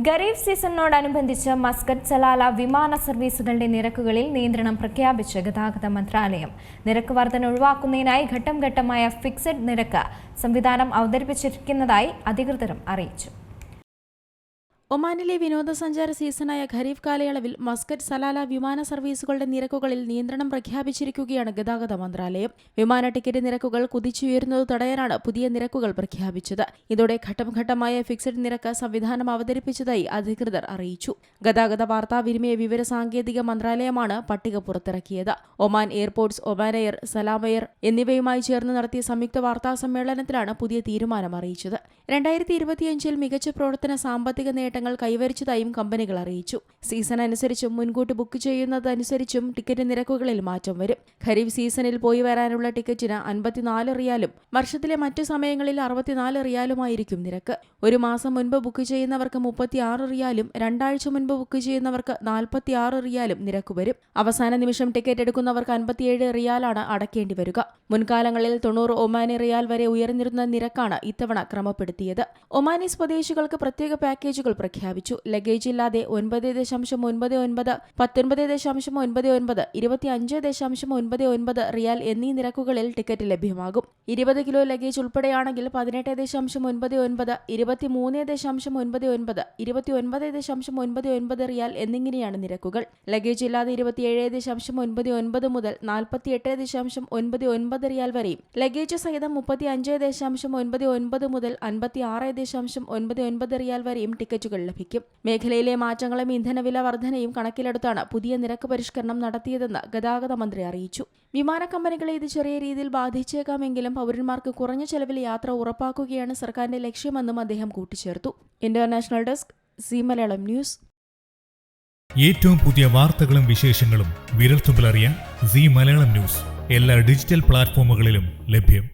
Kharif സീസണിനോടനുബന്ധിച്ച് Muscat Salalah വിമാന സർവീസുകളുടെ നിരക്കുകളിൽ നിയന്ത്രണം പ്രഖ്യാപിച്ച് ഗതാഗത മന്ത്രാലയം. നിരക്ക് വർധന ഒഴിവാക്കുന്നതിനായി ഘട്ടം ഘട്ടമായ ഫിക്സഡ് നിരക്ക് സംവിധാനം അവതരിപ്പിച്ചിരിക്കുന്നതായി അധികൃതരും അറിയിച്ചു. ഒമാനിലെ വിനോദസഞ്ചാര സീസണായ ഖരീഫ് കാലയളവിൽ മസ്കറ്റ് സലാല വിമാന സർവീസുകളുടെ നിരക്കുകളിൽ നിയന്ത്രണം പ്രഖ്യാപിച്ചിരിക്കുകയാണ് ഗതാഗത മന്ത്രാലയം. വിമാന ടിക്കറ്റ് നിരക്കുകൾ കുതിച്ചുയരുന്നത് തടയാനാണ് പുതിയ നിരക്കുകൾ പ്രഖ്യാപിച്ചത്. ഇതോടെ ഘട്ടം ഘട്ടമായ ഫിക്സഡ് നിരക്ക് സംവിധാനം അവതരിപ്പിച്ചതായി അധികൃതർ അറിയിച്ചു. ഗതാഗത വാർത്താവിനിമയ വിവര സാങ്കേതിക മന്ത്രാലയമാണ് പട്ടിക പുറത്തിറക്കിയത്. ഒമാൻ എയർപോർട്ട്സ്, ഒമാൻ എയർ, സലാം എയർ എന്നിവയുമായി ചേർന്ന് നടത്തിയ സംയുക്ത വാർത്താ സമ്മേളനത്തിലാണ് പുതിയ തീരുമാനം അറിയിച്ചത്. 2025 മികച്ച പ്രവർത്തന സാമ്പത്തിക നേട്ടങ്ങൾ കൈവരിച്ചതായും കമ്പനികൾ അറിയിച്ചു. സീസൺ അനുസരിച്ചും മുൻകൂട്ടി ബുക്ക് ചെയ്യുന്നതനുസരിച്ചും ടിക്കറ്റ് നിരക്കുകളിൽ മാറ്റം വരും. ഖരീഫ് സീസണിൽ പോയി വരാനുള്ള ടിക്കറ്റിന് 54 റിയാലും വർഷത്തിലെ മറ്റു സമയങ്ങളിൽ 64 റിയാലുമായിരിക്കും നിരക്ക്. ഒരു മാസം മുൻപ് ബുക്ക് ചെയ്യുന്നവർക്ക് 36 റിയാലും 2 ആഴ്ച മുൻപ് ബുക്ക് ചെയ്യുന്നവർക്ക് 46 റിയാലും നിരക്ക് വരും. അവസാന നിമിഷം ടിക്കറ്റ് എടുക്കുന്നവർക്ക് 57 റിയാലാണ് അടയ്ക്കേണ്ടി വരിക. മുൻകാലങ്ങളിൽ 90 ഒമാനി റിയാൽ വരെ ഉയർന്നിരുന്ന നിരക്കാണ് ഇത്തവണ ക്രമപ്പെടുത്തിയത്. ഒമാനി സ്വദേശികൾക്ക് പ്രത്യേക പാക്കേജുകൾ പ്രഖ്യാപിച്ചു. ലഗേജ് ഇല്ലാതെ 9.99, 19.99, 25.99 റിയാൽ എന്നീ നിരക്കുകളിൽ ടിക്കറ്റ് ലഭ്യമാകും. 20 കിലോ ലഗേജ് ഉൾപ്പെടെയാണെങ്കിൽ 18.99, 23.99, 29.99 റിയാൽ എന്നിങ്ങനെയാണ് നിരക്കുകൾ. ലഗേജ് ഇല്ലാതെ 27.99 മുതൽ 48.99 റിയാൽ വരെയും, ലഗേജ് സഹിതം 35.99 മുതൽ 56.99 റിയാൽ വരെയും ടിക്കറ്റുകൾ ലഭിക്കും. മേഖലയിലെ മാറ്റങ്ങളും ഇന്ധനവില വർധനയും കണക്കിലെടുത്താണ് പുതിയ നിരക്ക് പരിഷ്കരണം നടത്തിയതെന്ന് ഗതാഗത മന്ത്രി അറിയിച്ചു. വിമാന കമ്പനികളെ ഇത് ചെറിയ രീതിയിൽ ബാധിച്ചേക്കാമെങ്കിലും പൗരന്മാർക്ക് കുറഞ്ഞ ചെലവിൽ യാത്ര ഉറപ്പാക്കുകയാണ് സർക്കാരിന്റെ ലക്ഷ്യമെന്നും അദ്ദേഹം കൂട്ടിച്ചേർത്തു. International desk, C Malayalam news. ഏറ്റവും പുതിയ വാർത്തകളും വിശേഷങ്ങളും വിരൽത്തുമ്പിലറിയാൻ സി മലയാളം ന്യൂസ് എല്ലാ ഡിജിറ്റൽ പ്ലാറ്റ്ഫോമുകളിലും ലഭ്യം.